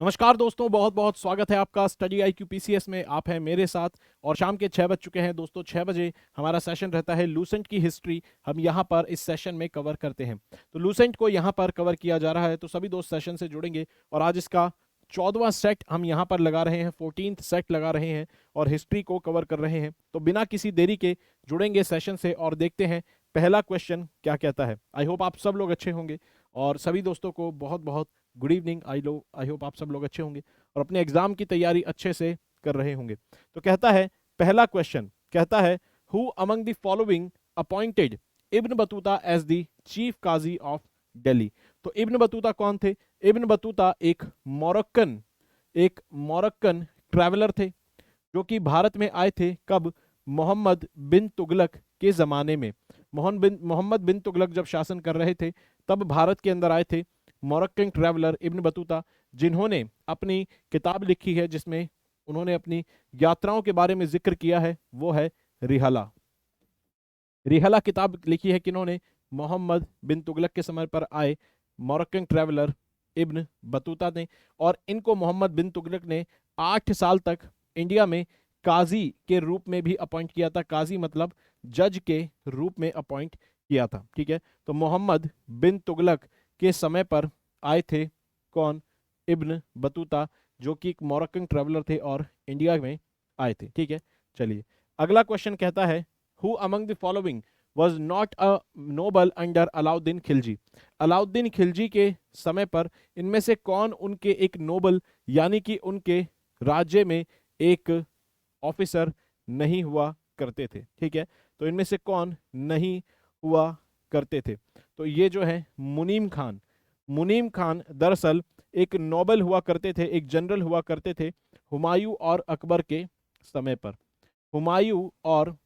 नमस्कार दोस्तों, बहुत बहुत स्वागत है आपका स्टडी IQ PCS में। आप हैं मेरे साथ और शाम के 6 बज चुके हैं दोस्तों। 6 बजे हमारा सेशन रहता है लूसेंट की हिस्ट्री। हम यहाँ पर इस सेशन में कवर करते हैं। तो लूसेंट को यहाँ पर कवर किया जा रहा है, तो सभी दोस्त सेशन से जुड़ेंगे और आज इसका 14वां सेट हम यहाँ पर लगा रहे हैं, 14th सेट लगा रहे हैं और हिस्ट्री को कवर कर रहे हैं। तो बिना किसी देरी के जुड़ेंगे सेशन से और देखते हैं पहला क्वेश्चन क्या कहता है। आई होप आप सब लोग अच्छे होंगे और सभी दोस्तों को बहुत बहुत गुड इवनिंग। आई होप आप सब लोग अच्छे होंगे और अपने एग्जाम की तैयारी अच्छे से कर रहे होंगे। तो कहता है पहला क्वेश्चन, कहता है who among the following appointed Ibn Battuta as the chief qazi of Delhi. तो इब्न बतूता कौन थे? इब्न बतूता एक मोरक्कन ट्रैवलर थे जो कि भारत में आए थे। कब? मोहम्मद बिन तुगलक के जमाने में। मोहम्मद बिन तुगलक जब शासन कर रहे थे तब भारत के अंदर आए थे मोरक्कन ट्रैवलर इब्न बतूता, जिन्होंने अपनी किताब लिखी है जिसमें उन्होंने अपनी यात्राओं के बारे में जिक्र किया है, वो है रिहला। रिहला किताब लिखी है किन्होंने? मोहम्मद बिन तुगलक के समय पर आए मोरक्कन ट्रैवलर इब्न बतूता ने। और इनको मोहम्मद बिन तुगलक ने 8 साल तक इंडिया में काजी के रूप में भी अपॉइंट किया था। काजी मतलब जज के रूप में अपॉइंट किया था। ठीक है, तो मोहम्मद बिन तुगलक के समय पर आए थे कौन? इब्न बतूता, जो कि एक मोरक्कन ट्रैवलर थे और इंडिया में आए थे। ठीक है, चलिए अगला क्वेश्चन कहता है who among the following was not a Nobel under Alauddin Khilji. Alauddin Khilji के समय पर इनमें से कौन उनके एक नोबल यानी कि उनके राज्य में एक ऑफिसर नहीं हुआ करते थे? ठीक है, तो इनमें से कौन नहीं हुआ करते थे? तो ये जो है मुनीम खान दरअसल एक नोबल हुआ करते थे, एक जनरल हुआ करते थे हुमायूं और अकबर के समय पर। हुमायूं और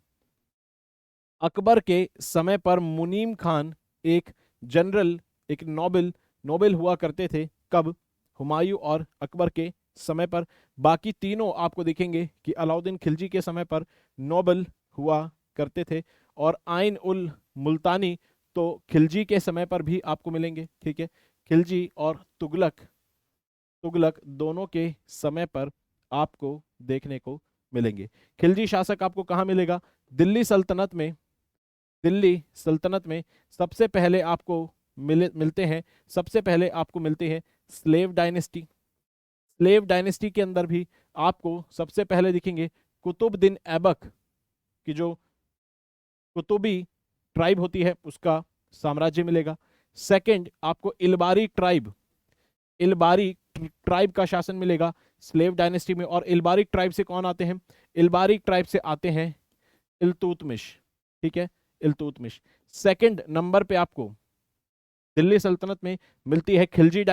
अकबर के समय पर मुनीम खान एक जनरल, एक नोबल हुआ करते थे। कब? हुमायूं और अकबर के समय पर। बाकी तीनों आपको दिखेंगे कि अलाउद्दीन खिलजी के समय पर नोबल हुआ करते थे और आइन उल मुल्तानी तो खिलजी के समय पर भी आपको मिलेंगे। ठीक है, खिलजी और तुगलक दोनों के समय पर आपको देखने को मिलेंगे। खिलजी शासक आपको कहाँ मिलेगा? दिल्ली सल्तनत में सबसे पहले आपको मिलते हैं। सबसे पहले आपको मिलते हैं स्लेव डायनेस्टी के अंदर भी आपको सबसे पहले दिखेंगे कुतुबुद्दीन ऐबक की जो कुतुबी ट्राइब होती है उसका साम्राज्य मिलेगा। सेकंड आपको इलबारी ट्राइब का शासन मिलेगा स्लेव डायनेस्टी में। और इलबारी ट्राइब से कौन आते हैं? इलबारी ट्राइब से आते हैं इल्तुतमिश। ठीक है, इल्तुतमिश। सेकंड नंबर पे आपको दिल्ली सल्तनत में मिलती है खिलजी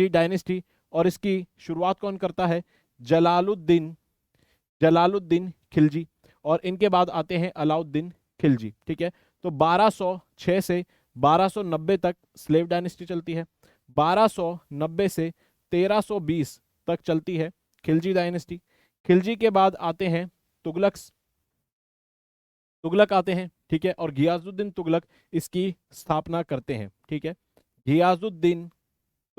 डायनेस्टी और इसकी शुरुआत कौन करता है? जलालुद्दीन खिलजी। और इनके बाद आते हैं अलाउद्दीन खिलजी। ठीक है, तो 1206 से 1290 तक स्लेव डायनेस्टी चलती है। 1290 से 1320 तक चलती है खिलजी डायनेस्टी। खिलजी के बाद आते हैं तुगलक आते हैं। ठीक है, और घियाजुद्दीन तुगलक इसकी स्थापना करते हैं। ठीक है, घियाजुद्दीन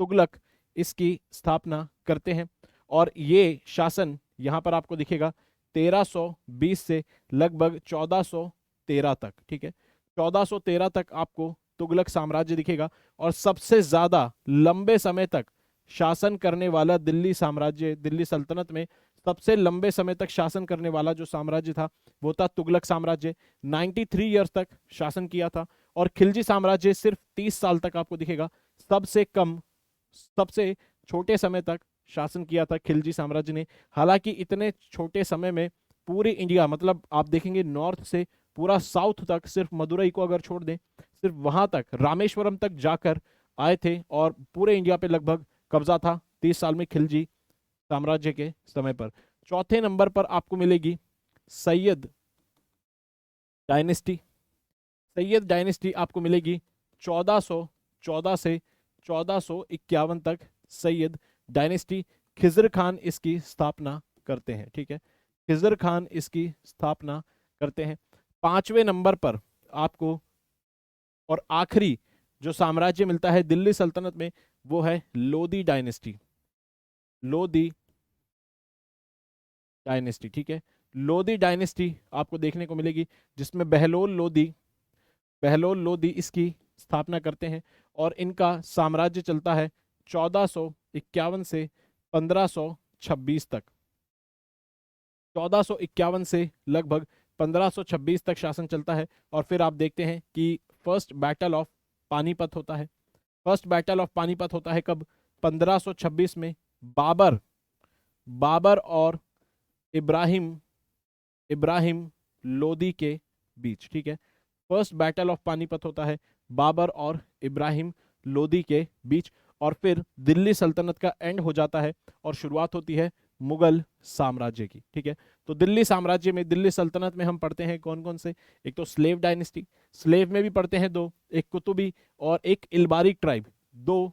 तुगलक इसकी स्थापना करते हैं और ये शासन यहां पर आपको दिखेगा 1320 से लगभग 1413 तक। ठीक है, 1413 तक आपको तुगलक साम्राज्य दिखेगा और सबसे ज्यादा लंबे समय तक शासन करने वाला दिल्ली सल्तनत में सबसे लंबे समय तक शासन करने वाला जो साम्राज्य था वो था तुगलक साम्राज्य। 93 ईयर्स तक शासन किया था। और खिलजी साम्राज्य सिर्फ 30 साल तक आपको दिखेगा। सबसे छोटे समय तक शासन किया था खिलजी साम्राज्य ने। हालांकि इतने छोटे समय में पूरी इंडिया, मतलब आप देखेंगे नॉर्थ से पूरा साउथ तक, सिर्फ मदुरई को अगर छोड़ दें, सिर्फ वहां तक रामेश्वरम तक जाकर आए थे और पूरे इंडिया पे लगभग कब्जा था 30 साल में खिलजी साम्राज्य के समय पर। चौथे नंबर पर आपको मिलेगी सैयद डायनेस्टी। सैयद डायनेस्टी आपको मिलेगी 1414 से 1451 तक सैयद डायनेस्टी। खिजर खान इसकी स्थापना करते हैं। ठीक है, खिजर खान इसकी स्थापना करते हैं। 5वें नंबर पर आपको और आखिरी जो साम्राज्य मिलता है दिल्ली सल्तनत में वो है लोदी डायनेस्टी। लोदी डायनेस्टी, ठीक है। लोदी डायनेस्टी आपको देखने को मिलेगी, जिसमें बहलोल लोदी इसकी स्थापना करते हैं, और इनका साम्राज्य चलता है 1451 से 1526 तक। 1451 से लगभग 1526 तक शासन चलता है। और फिर आप देखते हैं कि फर्स्ट बैटल ऑफ पानीपत होता है। फर्स्ट बैटल ऑफ पानीपत होता है कब? 1526 में। बाबर बाबर और इब्राहिम इब्राहिम लोदी के बीच, ठीक है। फर्स्ट बैटल ऑफ पानीपत होता है बाबर और इब्राहिम लोदी के बीच, और फिर दिल्ली सल्तनत का एंड हो जाता है और शुरुआत होती है मुगल साम्राज्य की, ठीक है। तो दिल्ली साम्राज्य में, दिल्ली सल्तनत में हम पढ़ते हैं कौन कौन से? एक तो स्लेव डायनेस्टी, स्लेव में भी पढ़ते हैं दो, एक कुतुबी और एक इल्बारी ट्राइब, दो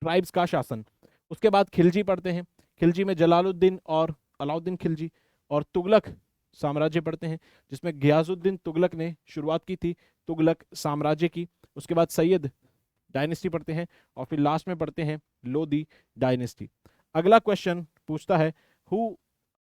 ट्राइब्स का शासन। उसके बाद खिलजी पढ़ते हैं, खिलजी में जलालुद्दीन और अलाउद्दीन खिलजी। और तुगलक साम्राज्य पढ़ते हैं, जिसमें गियाजुद्दीन तुगलक ने शुरुआत की थी तुगलक साम्राज्य की। उसके बाद सैयद डायनेस्टी पढ़ते हैं, और फिर लास्ट में पढ़ते हैं लोदी डायनेस्टी। अगला क्वेश्चन पूछता है हु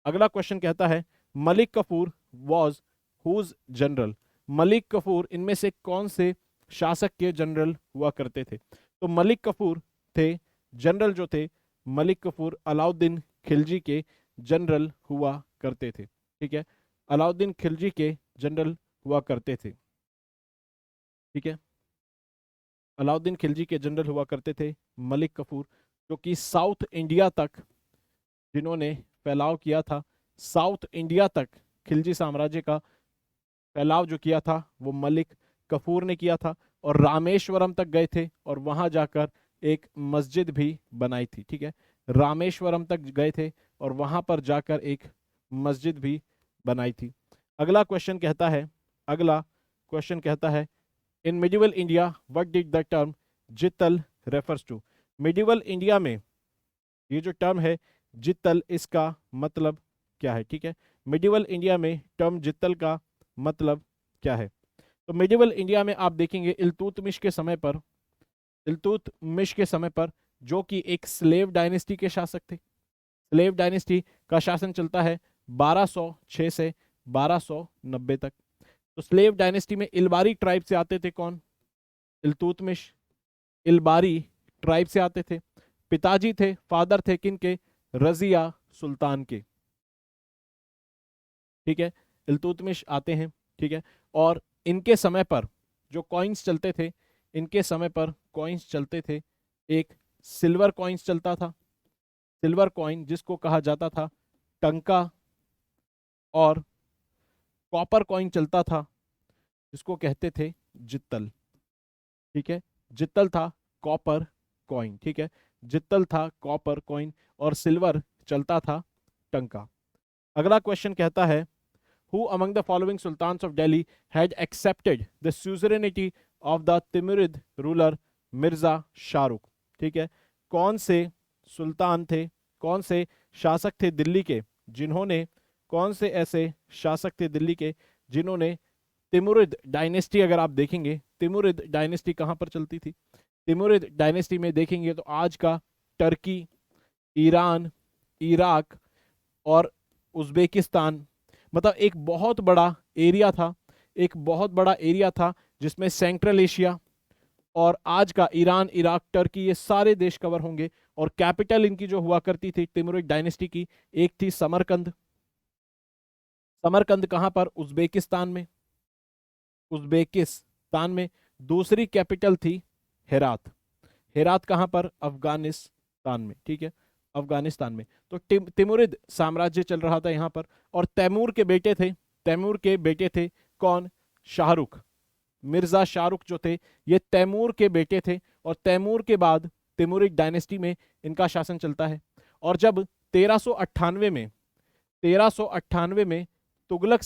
अगला क्वेश्चन कहता है Malik Kafur was whose general. Malik Kafur इनमें से कौन से शासक के जनरल हुआ करते थे? तो मलिक कफूर थे, जनरल जो थे मलिक कफूर अलाउद्दीन खिलजी के जनरल हुआ करते थे, ठीक है। अलाउद्दीन खिलजी के जनरल हुआ करते थे, ठीक है। अलाउद्दीन खिलजी के जनरल हुआ करते थे मलिक कफूर, जो कि साउथ इंडिया तक जिन्होंने फैलाव किया था। साउथ इंडिया तक खिलजी साम्राज्य का फैलाव जो किया था वो मलिक कफूर ने किया था, और रामेश्वरम तक गए थे और वहां जाकर एक मस्जिद भी बनाई थी, ठीक है। रामेश्वरम तक गए थे और वहां पर जाकर एक मस्जिद भी बनाई थी। अगला क्वेश्चन कहता है in medieval India what did the term jital refers to. Medieval India में ये जो टर्म है जित्तल, इसका मतलब क्या है, ठीक है। मिडिवल इंडिया में टर्म जित्तल का मतलब क्या है? तो मिडिवल इंडिया में आप देखेंगे इल्तुतमिश के समय पर, जो कि एक स्लेव डायनेस्टी के शासक थे। स्लेव डायनेस्टी का शासन चलता है 1206 से 1290 तक। तो स्लेव डायनेस्टी में इल्बारी ट्राइब से आते थे कौन? इल्तुतमिश इल्बारी ट्राइब से आते थे। पिताजी थे, फादर थे किनके? रजिया सुल्तान के, ठीक है। इल्तुतमिश आते हैं, ठीक है। और इनके समय पर जो कॉइन्स चलते थे, एक सिल्वर कॉइन्स चलता था, सिल्वर कॉइन जिसको कहा जाता था टंका, और कॉपर कॉइन चलता था जिसको कहते थे जित्तल, ठीक है। जित्तल था कॉपर कॉइन, ठीक है। जित्तल था कॉपर कॉइन और सिल्वर चलता था टंका। अगला क्वेश्चन कहता है Who among the following sultans of Delhi had accepted the suzerainty of the Timurid ruler Mirza Shahrukh? ठीक है, कौन से सुल्तान थे, कौन से शासक थे दिल्ली के, जिन्होंने तिमुरिद डायनेस्टी, अगर आप देखेंगे तिमुरिद डायनेस्टी कहां पर चलती थी? तिमुरिद डायनेस्टी में देखेंगे तो आज का टर्की, ईरान, इराक और उज्बेकिस्तान, मतलब एक बहुत बड़ा एरिया था जिसमें सेंट्रल एशिया और आज का ईरान, इराक, टर्की, ये सारे देश कवर होंगे। और कैपिटल इनकी जो हुआ करती थी तिमुरिद डायनेस्टी की, एक थी समरकंद। समरकंद कहां पर? उज्बेकिस्तान में। दूसरी कैपिटल थी हेरात। हेरात कहां पर? अफगानिस्तान में, ठीक है, अफगानिस्तान में। तो तिमुरिद साम्राज्य चल रहा था यहां पर। और तैमूर के बेटे थे कौन? शाहरुख। मिर्जा शाहरुख जो थे ये तैमूर के बेटे थे, और तैमूर के बाद तिमुरिद डायनेस्टी में इनका शासन चलता है। और जब 1398 में तुगलक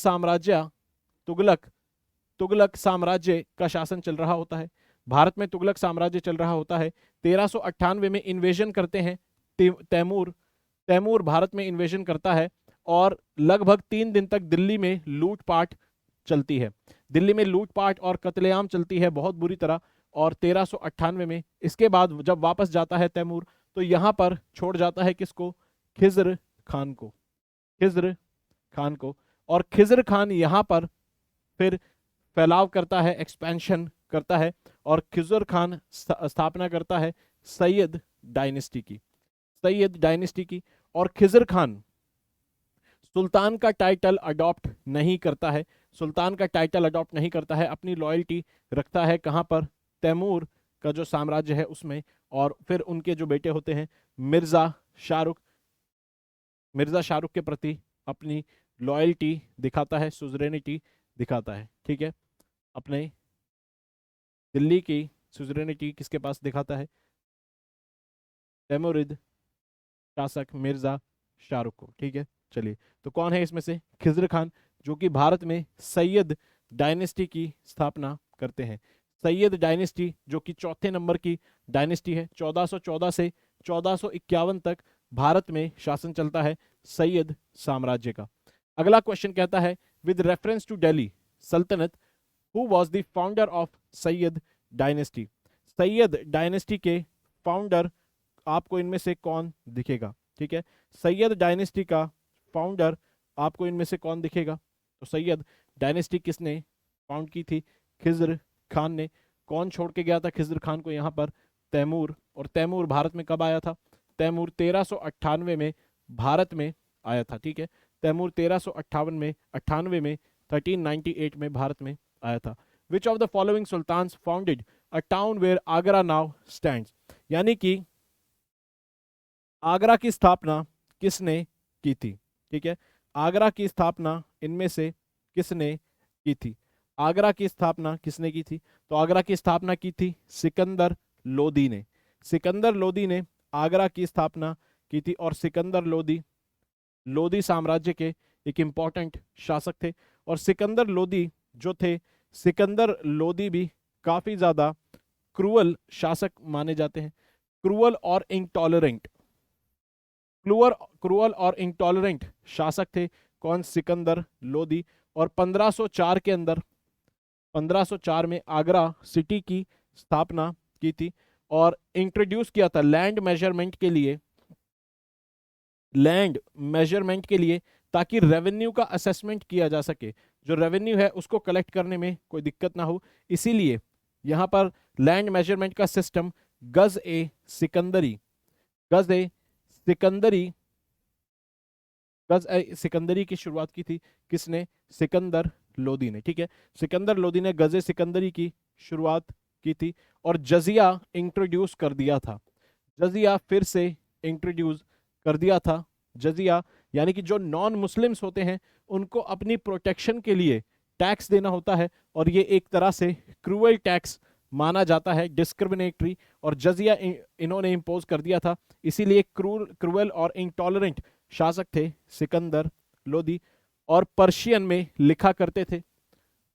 साम्राज्य का शासन चल रहा होता है, भारत में तुगलक साम्राज्य चल रहा होता है। 1398 में इन्वेजन करते हैं तैमूर भारत में इन्वेजन करता है, और लगभग 3 दिन तक दिल्ली में लूटपाट चलती है। दिल्ली में लूटपाट और कत्लेआम चलती है बहुत बुरी तरह। और 1398 में। इसके बाद जब वापस जाता है तैमूर तो यहाँ पर छोड़ जाता है किसको, खिज्र खान को, खिज्र खान को। और खिज्र खान यहाँ पर फिर फैलाव करता है, एक्सपेंशन करता है, और खिज्र खान स्थापना करता है सैयद डायनेस्टी की, सैयद डायनेस्टी की। और खिज्र खान सुल्तान का टाइटल अडॉप्ट नहीं करता है, सुल्तान का टाइटल अडॉप्ट नहीं करता है, अपनी लॉयल्टी रखता है कहाँ पर, तैमूर का जो साम्राज्य है उसमें। और फिर उनके जो बेटे होते हैं मिर्जा शाहरुख, मिर्जा शाहरुख के प्रति अपनी लॉयल्टी दिखाता है, सुजरेनिटी दिखाता है, ठीक है। अपने दिल्ली की सुजरेनिटी किसके पास दिखाता है, तैमुरिद शासक मिर्जा शाहरुख को, ठीक है। चलिए, तो कौन है इसमें से, खिज्र खान, जो कि भारत में सैयद डायनेस्टी की स्थापना करते हैं। सैयद डायनेस्टी जो कि चौथे नंबर की डायनेस्टी है, 1414 से 1451 तक भारत में शासन चलता है सैयद साम्राज्य का। अगला क्वेश्चन कहता है, विद रेफरेंस टू दिल्ली सल्तनत who was the founder of Syed dynasty. Syed dynasty के फाउंडर आपको इनमें से कौन दिखेगा, ठीक है। सैयद डायनेस्टी का फाउंडर आपको इनमें से कौन दिखेगा, तो सैयद डायनेस्टी किसने फाउंड की थी, खिज्र खान ने। कौन छोड़ के गया था खिज्र खान को यहाँ पर, तैमूर। और तैमूर भारत में कब आया था, तैमूर 1398 में भारत में आया था, ठीक है। तैमूर 1358 में 98 में 1398 में भारत में आया था। Which of the following sultans founded a town where Agra now stands. यानी कि आगरा की स्थापना किसने की थी, ठीक है। आगरा की स्थापना इनमें से किसने की थी, आगरा की स्थापना किसने की थी, तो आगरा की स्थापना की थी सिकंदर लोदी ने। सिकंदर लोदी ने आगरा की स्थापना की थी। और सिकंदर लोदी लोदी साम्राज्य के एक इंपॉर्टेंट शासक थे। और सिकंदर लोदी जो थे, सिकंदर लोदी भी काफी ज्यादा क्रूअल शासक माने जाते हैं, क्रूअल और इंटॉलरेंट, क्रूअल और इंटॉलरेंट शासक थे। कौन, सिकंदर लोदी। और 1504 के अंदर, 1504 में आगरा सिटी की स्थापना की थी और इंट्रोड्यूस किया था लैंड मेजरमेंट के लिए, लैंड मेजरमेंट के लिए, ताकि रेवेन्यू का असेसमेंट किया जा सके, जो रेवेन्यू है उसको कलेक्ट करने में कोई दिक्कत ना हो। इसीलिए यहां पर लैंड मेजरमेंट का सिस्टम गज ए सिकंदरी, गज ए सिकंदरी, गज ए सिकंदरी की शुरुआत की थी किसने, सिकंदर लोदी ने, ठीक है। सिकंदर लोदी ने गज ए सिकंदरी की शुरुआत की थी और जजिया इंट्रोड्यूस कर दिया था, जजिया फिर से इंट्रोड्यूस कर दिया था। जजिया यानी कि जो नॉन मुस्लिम्स होते हैं उनको अपनी प्रोटेक्शन के लिए टैक्स देना होता है, और ये एक तरह से क्रूअल टैक्स माना जाता है, डिस्क्रिमिनेटरी। और जजिया इन्होंने इम्पोज कर दिया था, इसीलिए क्रूअल और इंटॉलरेंट शासक थे सिकंदर लोदी। और पर्शियन में लिखा करते थे,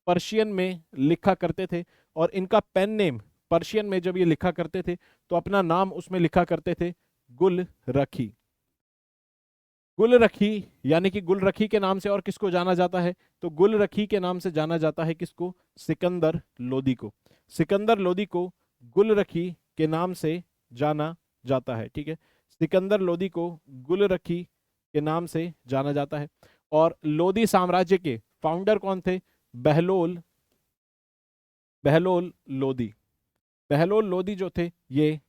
पर्शियन में लिखा करते थे। और इनका पेन नेम, पर्शियन में जब ये लिखा करते थे तो अपना नाम उसमें लिखा करते थे गुल रखी, गुल रखी। यानी कि गुल रखी के नाम से और किसको जाना जाता है, तो गुल रखी के नाम से जाना जाता है किसको, सिकंदर लोदी को। सिकंदर लोदी को गुल रखी के नाम से जाना जाता है, ठीक है। सिकंदर लोदी को गुल रखी के नाम से जाना जाता है। और लोदी साम्राज्य के फाउंडर कौन थे, बहलोल, बहलोल लोदी। बहलोल लोदी जो थे ये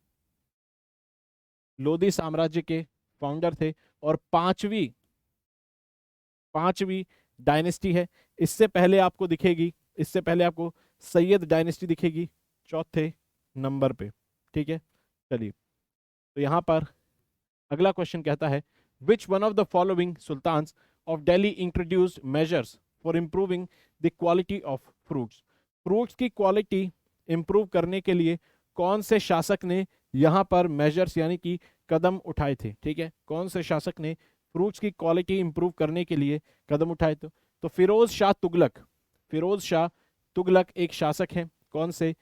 लोदी साम्राज्य के फाउंडर थे। और पांचवी डायनेस्टी है। इससे पहले आपको दिखेगी, इससे पहले आपको सैयद डायनेस्टी दिखेगी चौथे नंबर पे, ठीक है। चलिए, तो यहां पर अगला क्वेश्चन कहता है, which one of the following sultans of Delhi introduced measures for improving the quality of fruits. Fruits की क्वालिटी इंप्रूव करने के लिए कौन से शासक ने यहाँ पर मेजर्स यानी कि कदम उठाए थे, ठीक है। कौन से शासक ने फ्रूट्स की क्वालिटी इंप्रूव करने के लिए कदम उठाए थे, तो फिरोज शाह तुगलक। फिरोज शाह तुगलक एक शासक हैं, कौन से,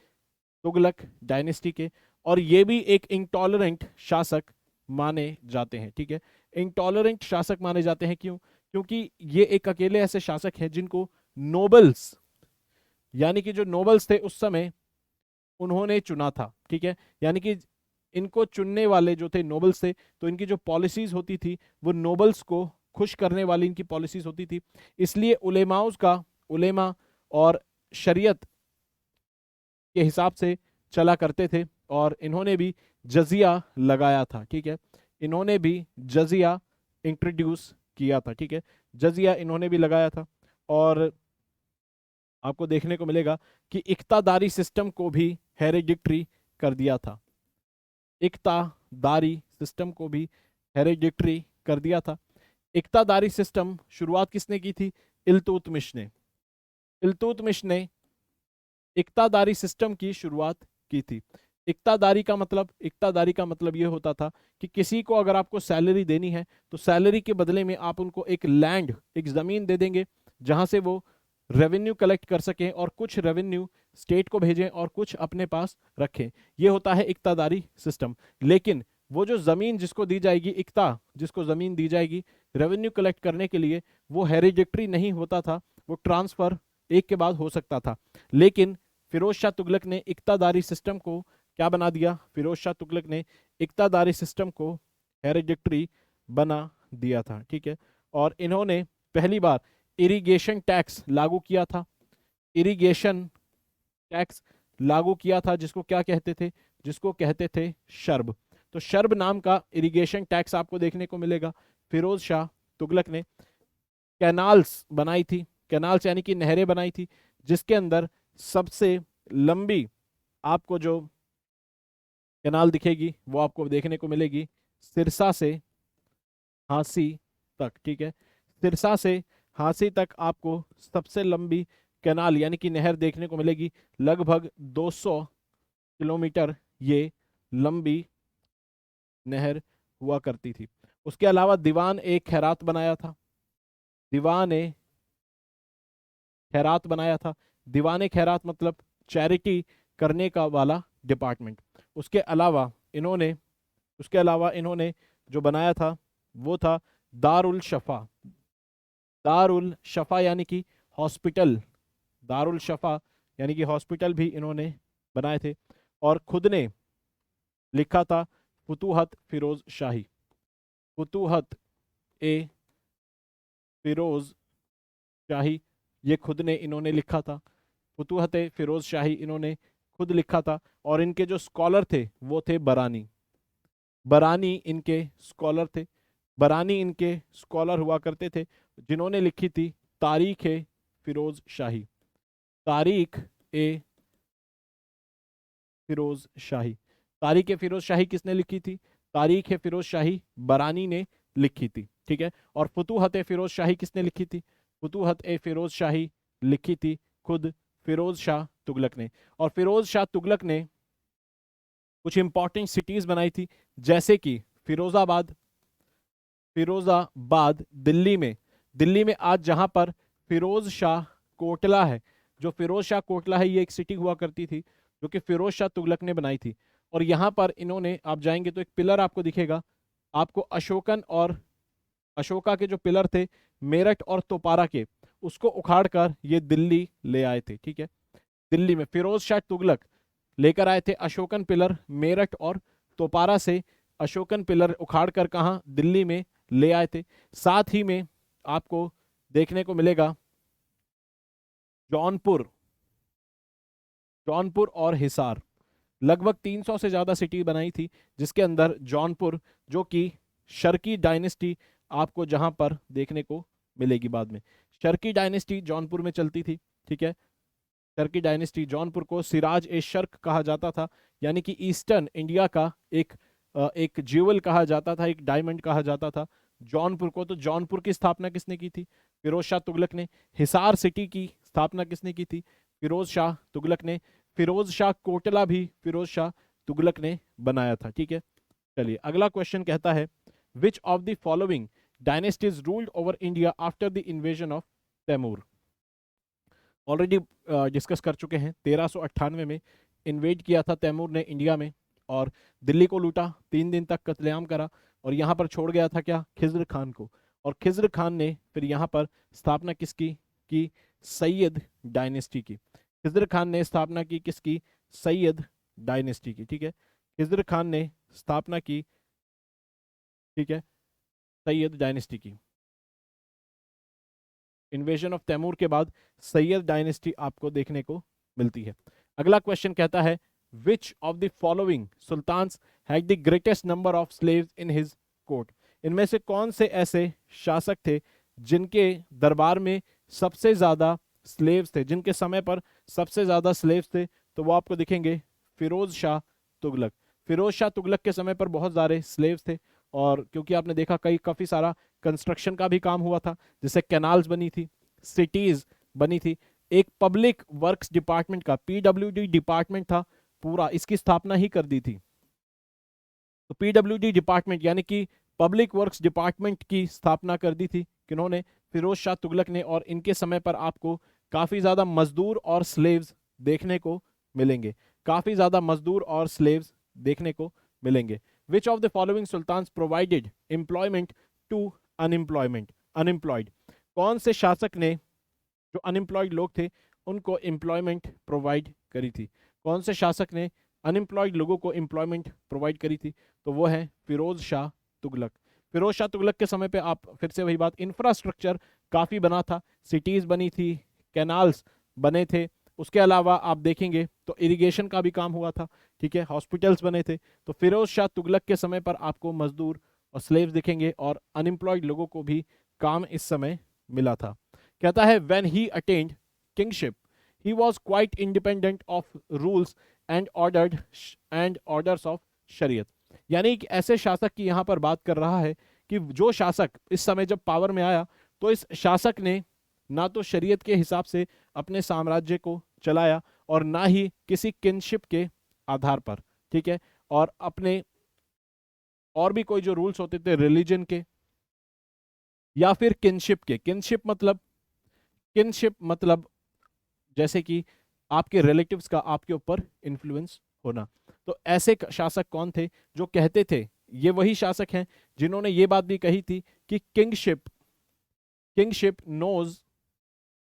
तुगलक डायनेस्टी के। और ये भी एक इंटॉलरेंट शासक माने जाते हैं, ठीक है। इंटॉलरेंट शासक माने जाते हैं, क्यों, क्योंकि ये एक अकेले ऐसे शासक हैं जिनको नोबल्स, यानी कि जो नोबल्स थे उस समय, उन्होंने चुना था, ठीक है। यानी कि इनको चुनने वाले जो थे नोबल्स थे, तो इनकी जो पॉलिसीज होती थी वो नोबल्स को खुश करने वाली इनकी पॉलिसीज होती थी। इसलिए उलेमाउस का उलेमा और शरीयत के हिसाब से चला करते थे, और इन्होंने भी जजिया लगाया था, ठीक है। इन्होंने भी जजिया इंट्रोड्यूस किया था, ठीक है। जजिया इन्होंने भी लगाया था। और आपको देखने को मिलेगा कि इक्तादारी सिस्टम को भी हेरिडिटरी कर दिया था। इक्तादारी सिस्टम को भी हेरिडिटरी कर दिया था। इक्तादारी सिस्टम शुरुआत किसने की थी? इल्तुतमिश ने। इल्तुतमिश ने इक्तादारी सिस्टम की शुरुआत की थी। इक्तादारी का मतलब यह होता था कि किसी को अगर आपको सैलरी देनी है तो सैलरी के बदले में आप उनको एक लैंड, एक जमीन दे देंगे जहां से वो रेवेन्यू कलेक्ट कर सकें, और कुछ रेवेन्यू स्टेट को भेजें और कुछ अपने पास रखें। यह होता है इक्तादारी सिस्टम। लेकिन वो जो जमीन जिसको दी जाएगी, जिसको जमीन दी जाएगी रेवेन्यू कलेक्ट करने के लिए, वो हेरिडिटरी नहीं होता था, वो ट्रांसफर एक के बाद हो सकता था। लेकिन फिरोज शाह तुगलक ने इक्तादारी सिस्टम को क्या बना दिया? फिरोज शाह तुगलक ने इक्तादारी सिस्टम को हेरिडिटरी बना दिया था, ठीक है। और इन्होंने पहली बार इरिगेशन टैक्स लागू किया था। इरिगेशन टैक्स लागू किया था, जिसको क्या कहते थे? जिसको कहते थे शर्ब। तो शर्ब नाम का इरिगेशन टैक्स आपको देखने को मिलेगा। फिरोज शाह तुगलक ने कैनाल्स बनाई थी, कैनाल्स यानी कि नहरें बनाई थी, जिसके अंदर सबसे लंबी आपको जो कैनाल दिखेगी वो आपको देखने को मिलेगी सिरसा से हांसी तक, ठीक है। सिरसा से हांसी तक आपको सबसे लंबी कैनाल यानी कि नहर देखने को मिलेगी। लगभग 200 किलोमीटर ये लंबी नहर हुआ करती थी। उसके अलावा दीवान ए खैरात बनाया था। दीवान ए खैरात बनाया था। दीवान ए खैरात मतलब चैरिटी करने का वाला डिपार्टमेंट। उसके अलावा इन्होंने जो बनाया था वो था दारुल शफा। दारुल शफा यानी कि हॉस्पिटल। दारुल शफा यानी कि हॉस्पिटल भी इन्होंने बनाए थे। और खुद ने लिखा था फुतूहत फिरोज शाही। फुतूहत ए फिरोज शाही, ये खुद ने इन्होंने लिखा था। फुतूहत ए फिरोज शाही इन्होंने खुद लिखा था। और इनके जो स्कॉलर थे वो थे बरानी। बरानी इनके स्कॉलर थे। बरानी इनके स्कॉलर हुआ करते थे, जिन्होंने लिखी थी तारीख ए फिरोज शाही। तारीख ए फिरोज शाही। तारीख ए फिरोज शाही किसने लिखी थी? तारीख ए फिरोज शाही बरानी ने लिखी थी, ठीक है। और फुतूहत ए फिरोज शाही किसने लिखी थी? फुतूहत ए फिरोज शाही लिखी थी खुद फिरोज शाह तुगलक ने। और फिरोज शाह तुगलक ने कुछ इंपॉर्टेंट सिटीज बनाई थी, जैसे कि फिरोजाबाद। फिरोजाबाद दिल्ली में आज जहां पर फिरोज शाह कोटला है, जो फिरोज शाह कोटला है, ये एक सिटी हुआ करती थी जो कि फिरोज शाह तुगलक ने बनाई थी। और यहाँ पर इन्होंने, आप जाएंगे तो एक पिलर आपको दिखेगा, आपको अशोका के जो पिलर थे मेरठ और तोपारा के, उसको उखाड़कर ये दिल्ली ले आए थे, ठीक है। दिल्ली में फिरोज शाह तुगलक लेकर आए थे अशोकन पिलर मेरठ और तोपारा से। अशोकन पिलर उखाड़कर कहाँ? दिल्ली में ले आए थे। साथ ही में आपको देखने को मिलेगा जौनपुर और हिसार। लगभग 300 से ज्यादा सिटी बनाई थी, जिसके अंदर जौनपुर, जो कि शर्की डायनेस्टी आपको जहां पर देखने को मिलेगी बाद में। शर्की डायनेस्टी जौनपुर में चलती थी, ठीक है। शर्की डायनेस्टी, जौनपुर को सिराज ए शर्क कहा जाता था, यानी कि ईस्टर्न इंडिया का एक ज्यूवल कहा जाता था, एक डायमंड कहा जाता था जौनपुर को। तो जौनपुर की स्थापना किसने की थी? फिरोज शाह तुगलक ने। हिसार सिटी की स्थापना किसने की थी? फिरोज शाह तुगलक ने। फिरोज शाह कोटला भी फिरोज शाह तुगलक ने बनाया था, ठीक है। चलिए अगला क्वेश्चन कहता है, which of the following dynasties ruled over India after the invasion of Timur? Already discuss कर चुके हैं। 1398 में इन्वेड किया था तैमूर ने इंडिया में, और दिल्ली को लूटा, 3 दिन तक कत्लेआम करा, और यहाँ पर छोड़ गया था क्या? खिज्र खान को। और खिज्र खान ने फिर यहाँ पर स्थापना किसकी की? सैयद डायनेस्टी की। खिज्र खान ने स्थापना की किसकी? सैयद डायनेस्टी की, ठीक है। खिज़्र खान ने स्थापना की, ठीक है, सैयद डायनेस्टी की। इन्वेजन ऑफ तैमूर के बाद सैयद डायनेस्टी आपको देखने को मिलती है। अगला क्वेश्चन कहता है which of the following sultans had the greatest number of slaves in his court. इनमें से कौन से ऐसे शासक थे जिनके दरबार में सबसे ज्यादा स्लेव्स थे, जिनके समय पर सबसे ज्यादा स्लेव्स थे? तो वो आपको दिखेंगे फिरोज शाह तुगलक। फिरोज शाह तुगलक के समय पर बहुत सारे स्लेव्स थे, और क्योंकि आपने देखा काफी सारा कंस्ट्रक्शन का भी काम हुआ था, जैसे कैनाल्स बनी थी, सिटीज बनी थी, एक पब्लिक वर्क्स डिपार्टमेंट का पीडब्ल्यूडी डिपार्टमेंट था पूरा, इसकी स्थापना ही कर दी थी। तो पीडब्ल्यूडी डिपार्टमेंट यानी कि पब्लिक वर्क्स डिपार्टमेंट की स्थापना कर दी थी किन्होंने? फिरोज शाह तुगलक ने। और इनके समय पर आपको काफी ज्यादा मजदूर और स्लेव्स देखने को मिलेंगे, काफी ज्यादा मजदूर और स्लेव्स देखने को मिलेंगे। Which of the following sultans provided employment to unemployed? कौन से शासक ने जो अनएम्प्लॉयड लोग थे उनको एम्प्लॉयमेंट प्रोवाइड करी थी? कौन से शासक ने अनएम्प्लॉयड लोगों को एम्प्लॉयमेंट प्रोवाइड करी थी? तो वो है फिरोज शाह तुगलक। फिरोज शाह तुगलक के समय पे आप फिर से वही बात, इंफ्रास्ट्रक्चर काफी बना था, सिटीज बनी थी, कैनाल्स बने थे, उसके अलावा आप देखेंगे तो इरिगेशन का भी काम हुआ था, ठीक है, हॉस्पिटल्स बने थे। तो फिरोज शाह तुगलक के समय पर आपको मजदूर और स्लेव्स दिखेंगे, और अनएम्प्लॉयड लोगों को भी काम इस समय मिला था। कहता है when he attend kingship he was quite independent of rules and orders of शरीयत। यानी कि ऐसे शासक की यहाँ पर बात कर रहा है कि जो शासक इस समय जब पावर में आया तो इस शासक ने ना तो शरीयत के हिसाब से अपने साम्राज्य को चलाया और ना ही किसी किनशिप के आधार पर, ठीक है, और अपने और भी कोई जो रूल्स होते थे रिलीजन के या फिर किनशिप के। किनशिप मतलब जैसे कि आपके रिलेटिव्स का आपके ऊपर इन्फ्लुएंस होना। तो ऐसे शासक कौन थे जो कहते थे? ये वही शासक हैं जिन्होंने ये बात भी कही थी कि किंगशिप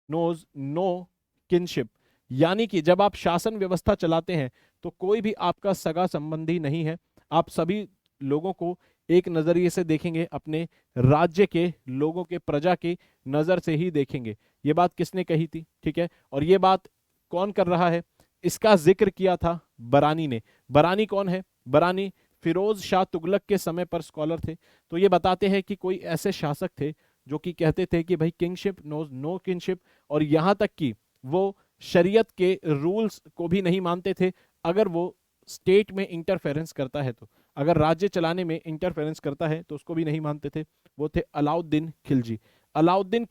नोज नो किनशिप, यानी कि जब आप शासन व्यवस्था चलाते हैं तो कोई भी आपका सगा संबंधी नहीं है, आप सभी लोगों को एक नजरिए से देखेंगे, अपने राज्य के लोगों के, प्रजा की नजर से ही देखेंगे। ये बात किसने कही थी? ठीक है, और ये बात कौन कर रहा है? इसका जिक्र किया था बरानी ने। बरानी कौन है? बरानी फिरोज शाह तुगलक के समय पर स्कॉलर थे। तो ये बताते हैं कि कोई ऐसे शासक थे जो कि कहते थे कि भाई किंगशिप नोज नो किंगशिप, और यहां तक कि वो शरीयत के रूल्स को भी नहीं मानते थे अगर वो स्टेट में इंटरफेरेंस करता है, तो अगर राज्य चलाने में इंटरफेरेंस करता है तो उसको भी नहीं मानते थे। वो थे अलाउद्दीन खिलजी। अलाउद्दीन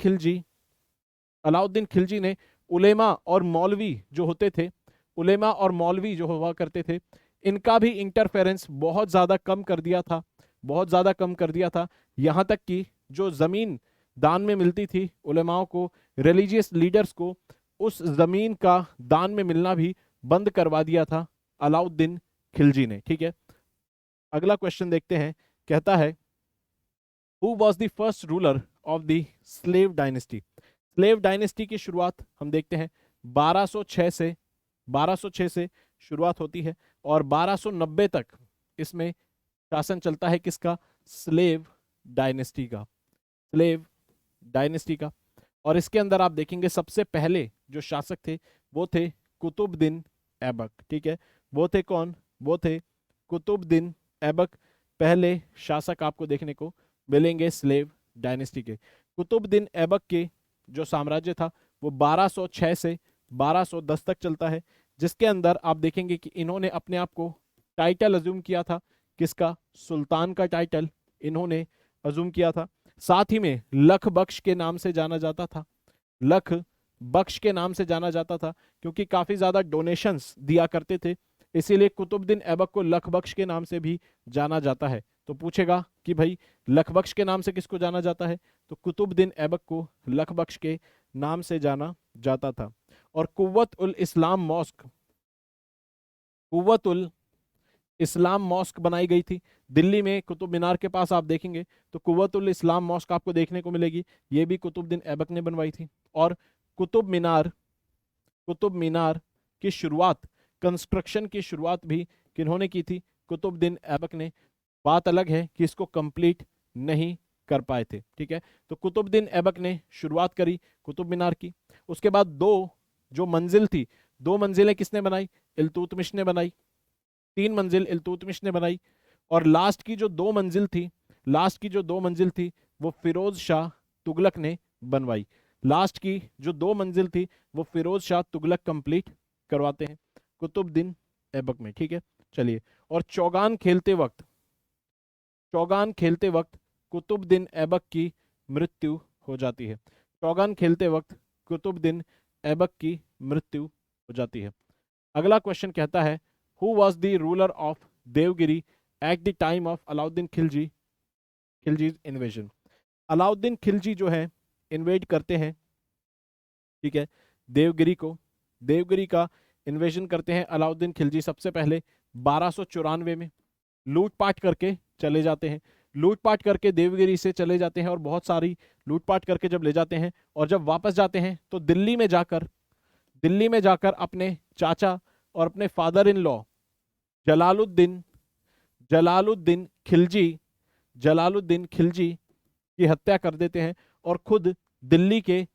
खिलजी ने उलेमा और मौलवी जो होते थे, उलेमा और मौलवी जो हुआ करते थे, इनका भी इंटरफेरेंस बहुत ज़्यादा कम कर दिया था, बहुत ज़्यादा कम कर दिया था। यहाँ तक कि जो ज़मीन दान में मिलती थी उलेमाओं को, रिलीजियस लीडर्स को, उस ज़मीन का दान में मिलना भी बंद करवा दिया था अलाउद्दीन खिलजी ने। ठीक है, अगला क्वेश्चन देखते हैं। कहता है who was the first ruler of the slave dynasty? Slave dynasty की शुरुआत हम देखते हैं 1206 से शुरुआत होती है और 1290 तक इसमें शासन चलता है। किसका? स्लेव डायनेस्टी का। स्लेव डायनेस्टी का। और इसके अंदर आप देखेंगे सबसे पहले जो शासक थे वो थे कुतुबुद्दीन ऐबक। ठीक है, वो थे कौन? वो थे कुतुबुद्दीन ऐबक, पहले शासक आपको देखने को मिलेंगे स्लेव डायनेस्टी के। कुतुबुद्दीन ऐबक के जो साम्राज्य था वो 1206 से 1210 तक चलता है, जिसके अंदर आप देखेंगे कि इन्होंने अपने आप को टाइटल अज्यूम किया था। किसका? सुल्तान का टाइटल इन्होंने अज्यूम किया था। साथ ही में लख बख्श के नाम से जाना जाता था। लख बख्श के नाम से जाना जाता था क्योंकि काफी ज्यादा डोनेशंस दिया करते थे, इसीलिए कुतुबुद्दीन ऐबक को लख बख्श के नाम से भी जाना जाता है। तो पूछेगा कि भाई लख बख्श के नाम से किसको जाना जाता है? तो कुतुबुद्दीन ऐबक को लख बख्श के नाम से जाना जाता था। और कुव्वत उल इस्लाम मॉस्क बनाई गई थी दिल्ली में कुतुब मीनार के पास। आप देखेंगे तो कुव्वत उल इस्लाम मॉस्क आपको देखने को मिलेगी, ये भी कुतुबुद्दीन ऐबक ने बनवाई थी। और कुतुब मीनार की शुरुआत कंस्ट्रक्शन की शुरुआत भी किन्होंने की थी? कुतुबुद्दीन ऐबक ने। बात अलग है कि इसको कंप्लीट नहीं कर पाए थे। ठीक है, तो कुतुबुद्दीन ऐबक ने शुरुआत करी कुतुब मीनार की। उसके बाद दो जो मंजिल थी, 2 मंजिलें किसने बनाई? इल्तुतमिश ने बनाई। 3 मंजिल इल्तुतमिश ने बनाई। और लास्ट की जो 2 मंजिल थी, लास्ट की जो 2 मंजिल थी वो फिरोज शाह तुगलक ने बनवाई। लास्ट की जो 2 मंजिल थी वो फिरोज शाह तुगलक कंप्लीट करवाते हैं कुतुबुद्दीन ऐबक में। ठीक है, चलिए। और चौगान खेलते वक्त, चौगान खेलते वक्त कुतुबुद्दीन ऐबक की मृत्यु हो जाती है। चौगान खेलते वक्त कुतुबुद्दीन ऐबक की मृत्यु हो जाती है। अगला क्वेश्चन कहता है, who was the ruler of Devagiri at the time of Alauddin Khilji, Khilji's invasion. Alauddin Khilji जो है इन्वेड करते हैं, ठीक है, देवगिरी को। देवगिरी का इन्वेजन करते हैं अलाउद्दीन खिलजी सबसे पहले 1294 में। लूटपाट करके चले जाते हैं, लूटपाट करके देवगिरी से चले जाते हैं और बहुत सारी लूटपाट करके जब ले जाते हैं और जब वापस जाते हैं तो दिल्ली में जाकर, दिल्ली में जाकर अपने चाचा और अपने father in law Jalaluddin, Jalaluddin Khilji, Jalaluddin Khilji की हत्या कर देते हैं और खुद दिल्ली के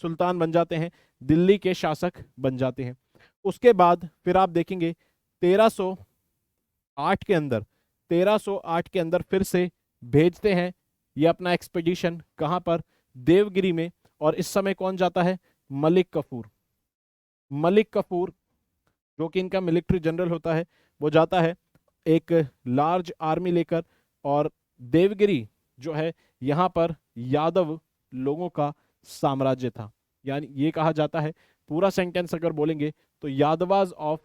सुल्तान बन जाते हैं, दिल्ली के शासक बन जाते हैं। उसके बाद फिर आप देखेंगे 1308 के अंदर, 1308 के अंदर फिर से भेजते हैं ये अपना एक्सपेडिशन। कहां पर? देवगिरी में। और इस समय कौन जाता है? मलिक कफूर। मलिक कफूर जो कि इनका मिलिट्री जनरल होता है, वो जाता है एक लार्ज आर्मी लेकर। और देवगिरी जो है यहाँ पर यादव लोगों का साम्राज्य था। यानी ये कहा जाता है, पूरा सेंटेंस अगर बोलेंगे तो यादवाज ऑफ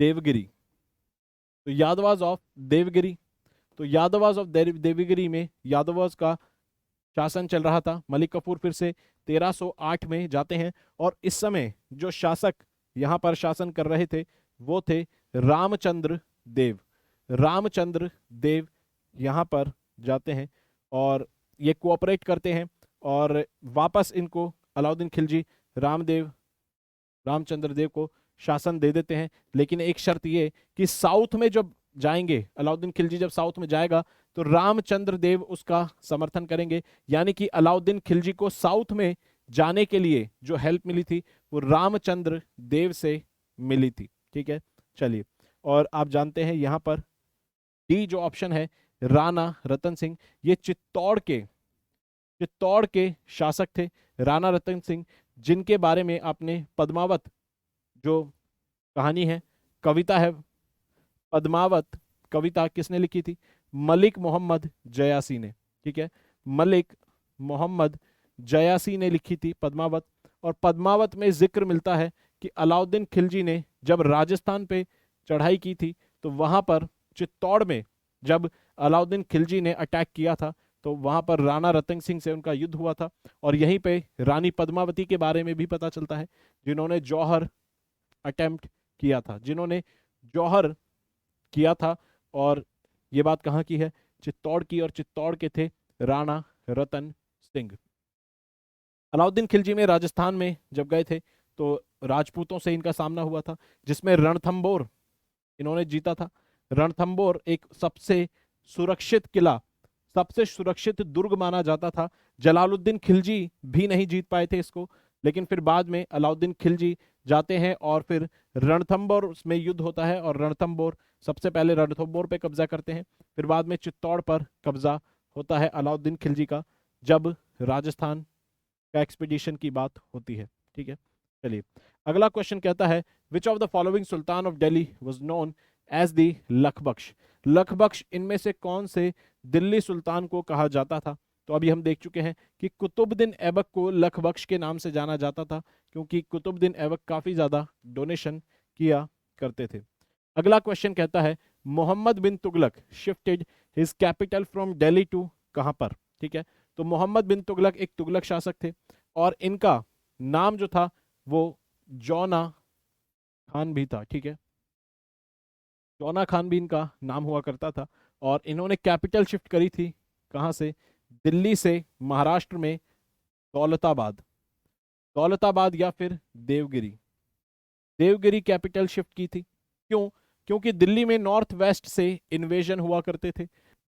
देवगिरी, तो यादवाज ऑफ देवगिरी, तो यादवाज ऑफ देवगिरी में यादवाज का शासन चल रहा था। मलिक कफूर फिर से 1308 में जाते हैं और इस समय जो शासक यहाँ पर शासन कर रहे थे वो थे रामचंद्र देव। रामचंद्र देव यहाँ पर जाते हैं और ये कोऑपरेट करते हैं और वापस इनको अलाउद्दीन खिलजी रामचंद्र देव को शासन दे देते हैं। लेकिन एक शर्त ये कि साउथ में जब जाएंगे, अलाउद्दीन खिलजी जब साउथ में जाएगा तो रामचंद्र देव उसका समर्थन करेंगे। यानी कि अलाउद्दीन खिलजी को साउथ में जाने के लिए जो हेल्प मिली थी वो रामचंद्र देव से मिली थी। ठीक है, चलिए। और आप जानते हैं यहाँ पर डी जो ऑप्शन है, राणा रतन सिंह, ये चित्तौड़ के शासक थे। राणा रतन सिंह, जिनके बारे में आपने पद्मावत जो कहानी है, कविता है, पद्मावत कविता किसने लिखी थी? मलिक मोहम्मद जयासी ने। ठीक है, मलिक मोहम्मद जयासी ने लिखी थी पद्मावत। और पद्मावत में जिक्र मिलता है कि अलाउद्दीन खिलजी ने जब राजस्थान पे चढ़ाई की थी तो वहां पर चित्तौड़ में जब अलाउद्दीन खिलजी ने अटैक किया था तो वहां पर राणा रतन सिंह से उनका युद्ध हुआ था। और यहीं पे रानी पद्मावती के बारे में भी पता चलता है, जिन्होंने जौहर अटेम्प्ट किया था, जिन्होंने जौहर किया था। और ये बात कहाँ की है? चित्तौड़ की। और चित्तौड़ के थे राणा रतन सिंह। अलाउद्दीन खिलजी में राजस्थान में जब गए थे तो राजपूतों से इनका सामना हुआ था, जिसमें रणथंबोर इन्होंने जीता था। रणथंबोर एक सबसे सुरक्षित किला, सबसे सुरक्षित दुर्ग माना जाता था। जलालुद्दीन खिलजी भी नहीं जीत पाए थे इसको, लेकिन फिर बाद में अलाउद्दीन खिलजी जाते हैं और फिर रणथंबोर में युद्ध होता है और रणथंबोर, सबसे पहले रणथंबोर पे कब्जा करते हैं, फिर बाद में चित्तौड़ पर कब्जा होता है अलाउद्दीन खिलजी का जब राजस्थान का एक्सपीडिशन की बात होती है। ठीक है, चलिए। अगला क्वेश्चन कहता है, which of the following sultan of Delhi was known as the Lakhbakhsh. Lakhbakhsh इनमें से कौन से दिल्ली सुल्तान को कहा जाता था? तो अभी हम देख चुके हैं कि कुतुबुद्दीन ऐबक को लखबख्श के नाम से जाना जाता था, क्योंकि कुतुबुद्दीन ऐबक काफी ज्यादा डोनेशन किया करते थे। अगला क्वेश्चन कहता है, Mohammad bin Tughlaq shifted his capital from Delhi to कहां पर? ठीक है, तो मोहम्मद बिन तुगलक एक तुगलक शासक थे और इनका नाम जो था वो जौना खान भी था। ठीक है, जौना खान भी इनका नाम हुआ करता था और इन्होंने कैपिटल शिफ्ट करी थी कहां से? दिल्ली से महाराष्ट्र में दौलताबाद, दौलताबाद या फिर देवगिरी। देवगिरी कैपिटल शिफ्ट की थी। क्यों? क्योंकि दिल्ली में नॉर्थ वेस्ट से इन्वेजन हुआ करते थे।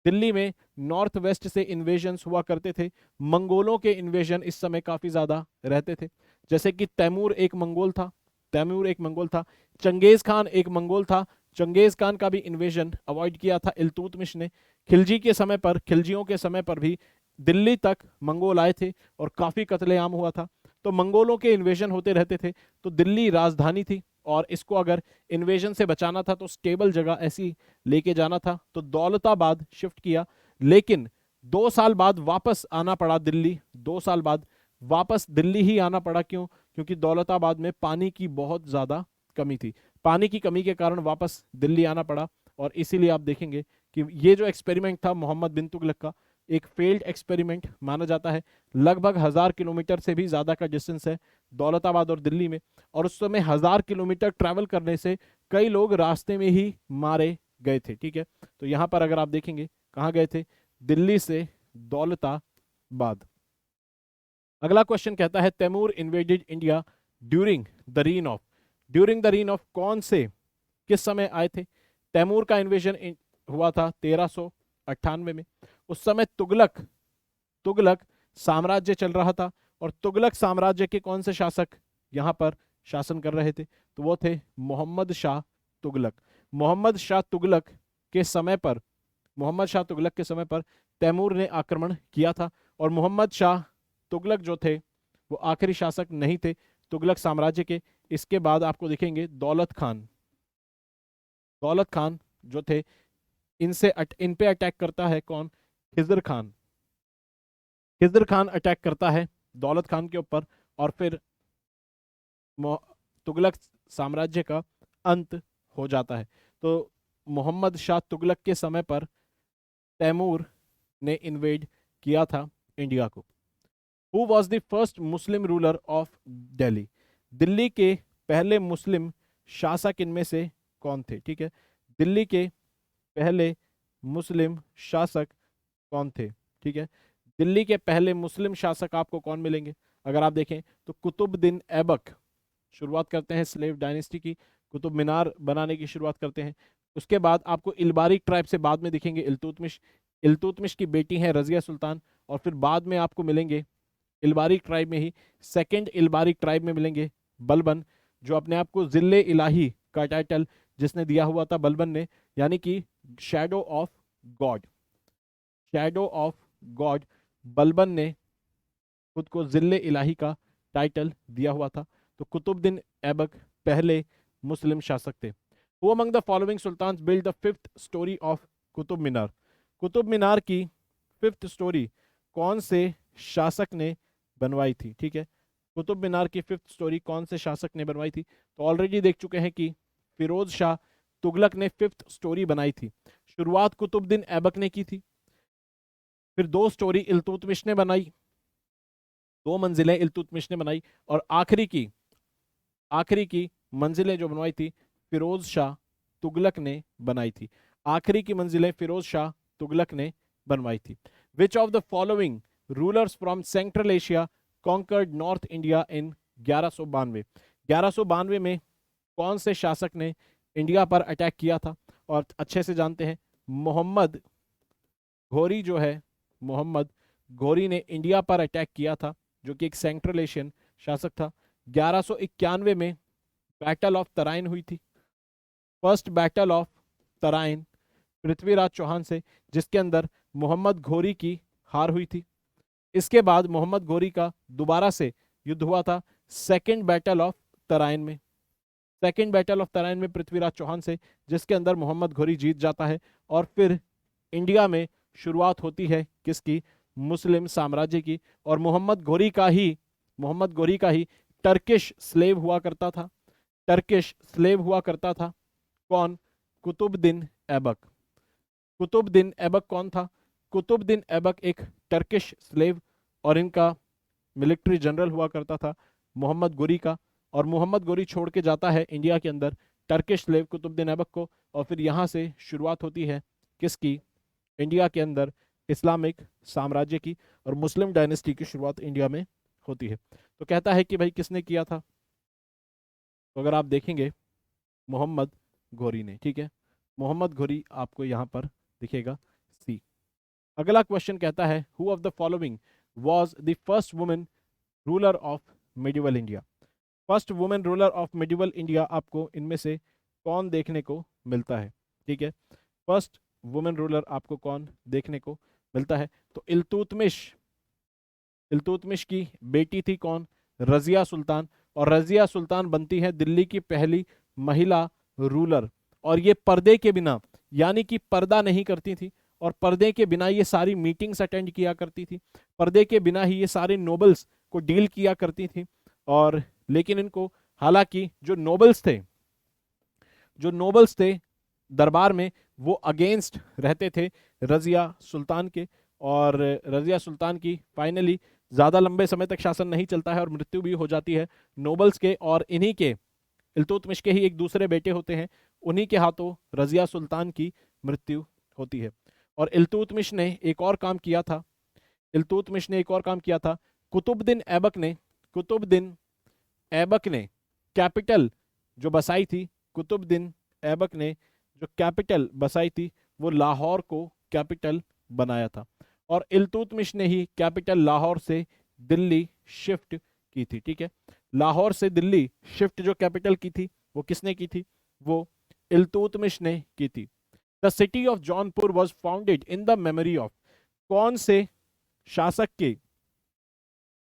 दिल्ली में नॉर्थ वेस्ट से इन्वेजन्स हुआ करते थे। मंगोलों के इन्वेजन इस समय काफी ज्यादा रहते थे। जैसे कि तैमूर एक मंगोल था। तैमूर एक मंगोल था। चंगेज खान एक मंगोल था। चंगेज खान का भी इन्वेजन अवॉइड किया था इल्तुतमिश ने। खिलजी के समय पर, खिलजियों के समय पर भी दिल्ली तक मंगोल आए थे और काफी कत्लेआम हुआ था। तो मंगोलों के इन्वेजन होते रहते थे। तो दिल्ली राजधानी थी और इसको अगर इन्वेजन से बचाना था तो स्टेबल जगह ऐसी लेके जाना था, तो दौलताबाद शिफ्ट किया। लेकिन 2 साल बाद वापस आना पड़ा दिल्ली। 2 साल बाद वापस दिल्ली ही आना पड़ा। क्यों? क्योंकि दौलताबाद में पानी की बहुत ज्यादा कमी थी। पानी की कमी के कारण वापस दिल्ली आना पड़ा। और इसीलिए आप देखेंगे कि ये जो एक्सपेरिमेंट था मोहम्मद बिन तुगलक का, एक फेल्ड एक्सपेरिमेंट माना जाता है। लगभग 1000 किलोमीटर से भी ज्यादा का डिस्टेंस है दौलताबाद और दिल्ली में। और उस समय 1000 किलोमीटर ट्रैवल करने से कई लोग रास्ते में ही मारे गए थे। ठीक है, तो यहां पर अगर आप देखेंगे कहाँ गए थे, दिल्ली से दौलताबाद। अगला क्वेश्चन कहता है Timur invaded India during the reign of. During the reign of कौन से, किस समय आए थे? तैमूर का इन्वेजन हुआ था 1398 में। उस समय तुगलक तुगलक साम्राज्य चल रहा था। और तुगलक साम्राज्य के कौन से शासक यहां पर शासन कर रहे थे? तो वो थे मोहम्मद शाह तुगलक। मोहम्मद शाह तुगलक के समय पर, मोहम्मद शाह तुगलक के समय पर तैमूर ने आक्रमण किया था। और मोहम्मद शाह तुगलक जो थे वो आखिरी शासक नहीं थे तुगलक साम्राज्य के। इसके बाद आपको दिखेंगे दौलत खान। दौलत खान जो थे, इन पे अटैक करता है कौन? खिजर खान। खिजर खान अटैक करता है दौलत खान के ऊपर और फिर तुगलक साम्राज्य का अंत हो जाता है। तो मोहम्मद शाह तुगलक के समय पर तैमूर ने इन्वेड किया था इंडिया को। Who was the first Muslim ruler of Delhi? Delhi के पहले मुस्लिम शासक इनमें से कौन थे? ठीक है, दिल्ली के पहले मुस्लिम शासक कौन थे? ठीक है, दिल्ली के पहले मुस्लिम शासक आपको कौन मिलेंगे? अगर आप देखें तो कुतुबुद्दीन ऐबक। शुरुआत करते हैं स्लेव डायनेस्टी की, कुतुब मीनार बनाने की शुरुआत करते हैं। उसके बाद आपको इलबारी ट्राइब से बाद में दिखेंगे इल्तुतमिश। इल्तुतमिश की बेटी है रजिया सुल्तान। और फिर बाद में आपको मिलेंगे इलबारी ट्राइब में ही, सेकंड इलबारी ट्राइब में मिलेंगे बलबन, जो अपने आप को जिले इलाही का टाइटल जिसने दिया हुआ था बलबन ने, यानी कि shadow of God. Shadow of God, Balban ने खुद को जिले इलाही का टाइटल दिया हुआ था। तो कुतुबुद्दीन ऐबक पहले मुस्लिम शासक थे। Who among the following sultans build the fifth storey of Qutub Minar? Qutub Minar की फिफ्थ स्टोरी कौन से शासक ने बनवाई थी? ठीक है, कुतुब मीनार की फिफ्थ स्टोरी कौन से शासक ने बनवाई थी? तो ऑलरेडी देख चुके हैं कि फिरोज शाह तुगलक ने फिफ्थ स्टोरी बनाई थी। शुरुआत कुतुबुद्दीन ऐबक ने की थी। फिर 2 स्टोरी इल्तुतमिश ने बनाई, 2 मंजिलें इल्तुतमिश ने बनाई। और आखिरी की मंजिलें जो बनवाई थी फिरोज शाह तुगलक ने बनाई थी। आखिरी की मंजिलें फिरोज शाह तुगलक ने बनवाई थी। Which of the following rulers from Central Asia conquered north India in 1192? 1192 में कौन से शासक ने इंडिया पर अटैक किया था? और अच्छे से जानते हैं, मोहम्मद घोरी जो है, मोहम्मद घोरी ने इंडिया पर अटैक किया था, जो कि एक सेंट्रल एशियन शासक था। 1191 में बैटल ऑफ तराइन हुई थी, first battle of Tarain Prithviraj Chauhan से, जिसके अंदर मोहम्मद घोरी की हार हुई थी। इसके बाद मोहम्मद घोरी का दोबारा से युद्ध हुआ था सेकेंड बैटल ऑफ तराइन में। सेकेंड बैटल ऑफ तराइन में पृथ्वीराज चौहान से, जिसके अंदर मोहम्मद घोरी जीत जाता है। और फिर इंडिया में शुरुआत होती है किसकी? मुस्लिम साम्राज्य की। और मोहम्मद घोरी का ही टर्किश स्लेव हुआ करता था। टर्किश स्लेव हुआ करता था कौन? कुतुबुद्दीन ऐबक। कुतुबुद्दीन ऐबक कौन था? कुतुबुद्दीन ऐबक एक टर्किश स्लेव और इनका मिलिट्री जनरल हुआ करता था मोहम्मद घोरी का। और मोहम्मद घोरी छोड़ के जाता है इंडिया के अंदर टर्किश स्लेव कुतुबुद्दीन ऐबक को। और फिर यहाँ से शुरुआत होती है किसकी? इंडिया के अंदर इस्लामिक साम्राज्य की और मुस्लिम डायनेस्टी की शुरुआत इंडिया में होती है। तो कहता है कि भाई किसने किया था? तो अगर आप देखेंगे मोहम्मद घोरी ने, ठीक है, मोहम्मद घोरी आपको यहाँ पर दिखेगा सी। अगला क्वेश्चन कहता है who of the following was the first women ruler of medieval India. First women ruler of medieval India आपको इनमें से कौन देखने को मिलता है, ठीक है, फर्स्ट वुमेन रूलर आपको कौन देखने को मिलता है। तो इल्तुतमिश, इल्तुतमिश की बेटी थी कौन, रजिया सुल्तान, और रजिया सुल्तान बनती है दिल्ली की पहली महिला रूलर। और ये पर्दे के बिना, यानी कि पर्दा नहीं करती थी, और पर्दे के बिना ये सारी मीटिंग्स अटेंड किया करती थी, पर्दे के बिना ही ये सारे नोबल्स को डील किया करती थी। और लेकिन इनको, हालांकि जो नोबल्स थे, जो नोबल्स थे दरबार में, वो अगेंस्ट रहते थे रजिया सुल्तान के, और रजिया सुल्तान की फाइनली ज़्यादा लंबे समय तक शासन नहीं चलता है और मृत्यु भी हो जाती है नोबल्स के, और इन्हीं के, इल्तुतमिश के ही एक दूसरे बेटे होते हैं, उन्हीं के हाथों रजिया सुल्तान की मृत्यु होती है। और इल्तुतमिश ने एक और काम किया था, इल्तुतमिश ने एक और काम किया था, कुतुबुद्दीन ऐबक ने, कुतुबुद्दीन ऐबक ने कैपिटल जो बसाई थी, कुतुबुद्दीन ऐबक ने जो कैपिटल बसाई थी वो लाहौर को कैपिटल बनाया था, और इल्तुतमिश ने ही कैपिटल लाहौर से दिल्ली शिफ्ट की थी, ठीक है। लाहौर से दिल्ली शिफ्ट जो कैपिटल की थी वो किसने की थी, वो इल्तुतमिश ने की थी। The city of Jaunpur was founded in the memory of, कौन से शासक के,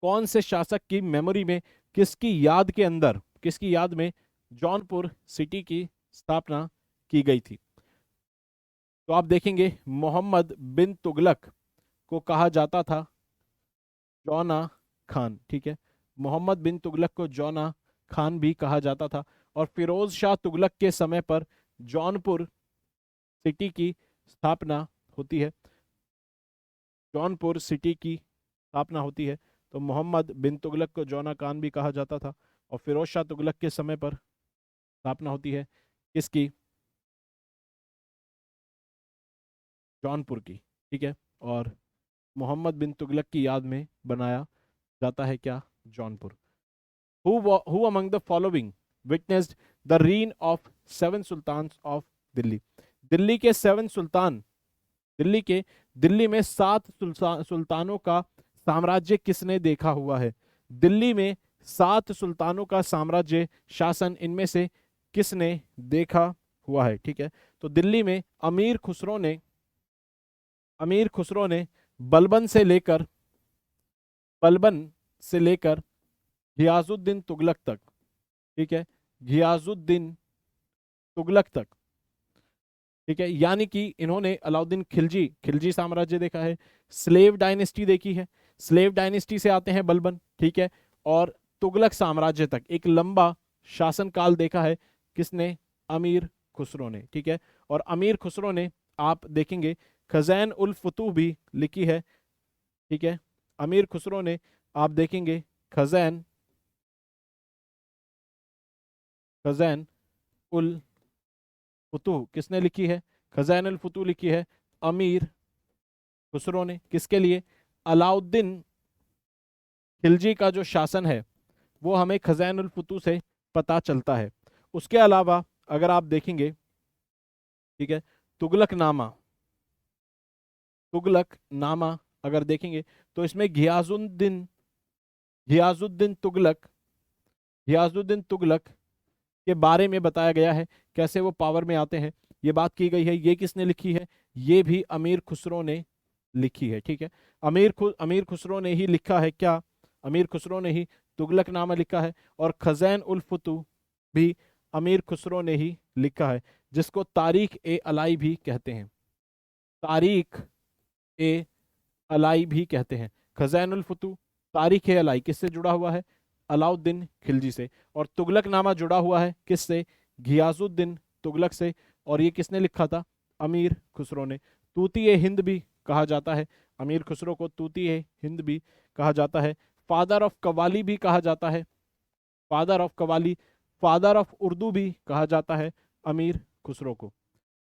कौन से शासक की मेमोरी में, किसकी याद के अंदर, किसकी याद में जौनपुर सिटी की स्थापना की गई थी। तो आप देखेंगे मोहम्मद बिन तुगलक को कहा जाता था जौना खान, ठीक है, मोहम्मद बिन तुगलक को जौना खान भी कहा जाता था। और फिरोज शाह तुगलक के समय पर जौनपुर सिटी की स्थापना होती है, जौनपुर सिटी की स्थापना होती है। तो मोहम्मद बिन तुगलक को जौना खान भी कहा जाता था, और फिरोज शाह तुगलक के समय पर स्थापना होती है किसकी, जौनपुर की, ठीक है। और मोहम्मद बिन तुगलक की याद में बनाया जाता है क्या, Jaunpur. Who among the following witnessed the reign of 7 sultans of Delhi. Delhi के 7 सुल्तान, दिल्ली में 7 सुल्तानों का साम्राज्य किसने देखा हुआ है, दिल्ली में 7 सुल्तानों का साम्राज्य शासन इनमें से किसने देखा हुआ है, ठीक है। तो दिल्ली में अमीर खुसरो ने, अमीर खुसरो ने बलबन से लेकर, बलबन से लेकर घियाजुद्दीन तुगलक तक, ठीक है, घियाजुद्दीन तुगलक तक, ठीक है, यानी कि इन्होंने अलाउद्दीन खिलजी, खिलजी साम्राज्य देखा है, स्लेव डायनेस्टी देखी है, स्लेव डायनेस्टी से आते हैं बलबन, ठीक है, और तुगलक साम्राज्य तक एक लंबा शासनकाल देखा है किसने, अमीर खुसरो ने, ठीक है। और अमीर खुसरो ने, आप देखेंगे खज़ैन उल फुतूह भी लिखी है, ठीक है, अमीर खुसरो ने आप देखेंगे खज़ैन, खज़ैन उल फुतूह किसने लिखी है, खज़ैन उल फुतूह लिखी है अमीर खुसरो ने, किसके लिए, अलाउद्दीन खिलजी का जो शासन है वो हमें खज़ैन उल फुतूह से पता चलता है। उसके अलावा अगर आप देखेंगे, ठीक है, तुगलक नामा, तुगलक नामा अगर देखेंगे तो इसमें घियाजुद्दीन, घियाजुद्दीन तुगलक, घियाजुद्दीन तुगलक के बारे में बताया गया है, कैसे वो पावर में आते हैं ये बात की गई है। ये किसने लिखी है, ये भी अमीर खुसरो ने लिखी है, ठीक है। अमीर खुसरो ने ही लिखा है क्या, अमीर खुसरो ने ही तुगलकनामा लिखा है। और खज़ैन उल फुतूह भी अमीर खुसरो ने ही लिखा है, जिसको तारीख ए अलाई भी कहते हैं, तारीख ए अलाई भी कहते हैं। खज़ैन उल फुतूह, तारीख ए अलाई किससे जुड़ा हुआ है, अलाउद्दीन खिलजी से। और तुगलकनामा जुड़ा हुआ है किससे, घियाजुद्दीन तुगलक से। और ये किसने लिखा था, अमीर खुसरो ने। तूती ए हिंद भी कहा जाता है अमीर खुसरो को, तूती ए हिंद भी कहा जाता है। फादर ऑफ कवाली भी कहा जाता है, father of qawwali, father of Urdu भी कहा जाता है अमीर खुसरो को।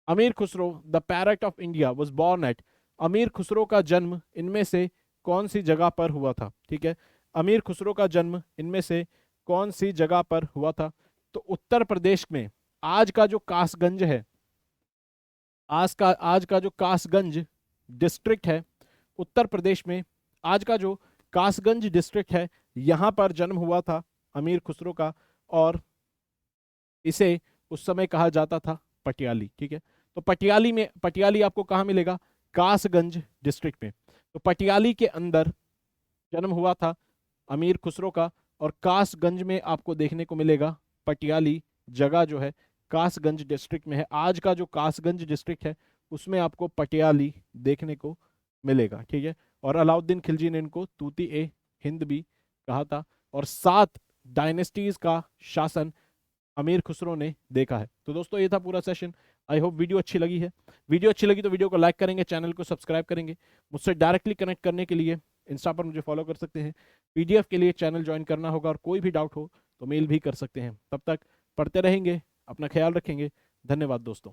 अमीर Khusro the parrot of India was born at, अमीर खुसरो का जन्म इनमें से कौन सी जगह पर हुआ था, ठीक है, अमीर खुसरो का जन्म इनमें से कौन सी जगह पर हुआ था। तो उत्तर प्रदेश में आज का जो कासगंज है, आज का जो कासगंज डिस्ट्रिक्ट है उत्तर प्रदेश में, आज का जो कासगंज डिस्ट्रिक्ट है, यहां पर जन्म हुआ था अमीर खुसरो का, और इसे उस समय कहा जाता था पटियाली। ठीक है, तो पटियाली आपको कहाँ मिलेगा? कासगंज डिस्ट्रिक्ट में। तो पटियाली के अंदर जन्म हुआ था अमीर खुसरो का, और कासगंज में आपको देखने को मिलेगा पटियाली। जगह जो है कासगंज डिस्ट्रिक्ट में है। आज का जो कासगंज डिस्ट्रिक्ट है उसमें आपको पटियाली देखने को मिलेगा। ठीक है, और अलाउद्दीन खिलजी ने इनको तूती ए हिंद भी कहा था, और 7 डायनेस्टीज का शासन अमीर खुसरो ने देखा है। तो दोस्तों ये था पूरा सेशन। आई होप वीडियो अच्छी लगी है। वीडियो अच्छी लगी तो वीडियो को लाइक करेंगे, चैनल को सब्सक्राइब करेंगे। मुझसे डायरेक्टली कनेक्ट करने के लिए इंस्टा पर मुझे फॉलो कर सकते हैं। पीडीएफ के लिए चैनल ज्वाइन करना होगा, और कोई भी डाउट हो तो मेल भी कर सकते हैं। तब तक पढ़ते रहेंगे, अपना ख्याल रखेंगे। धन्यवाद दोस्तों।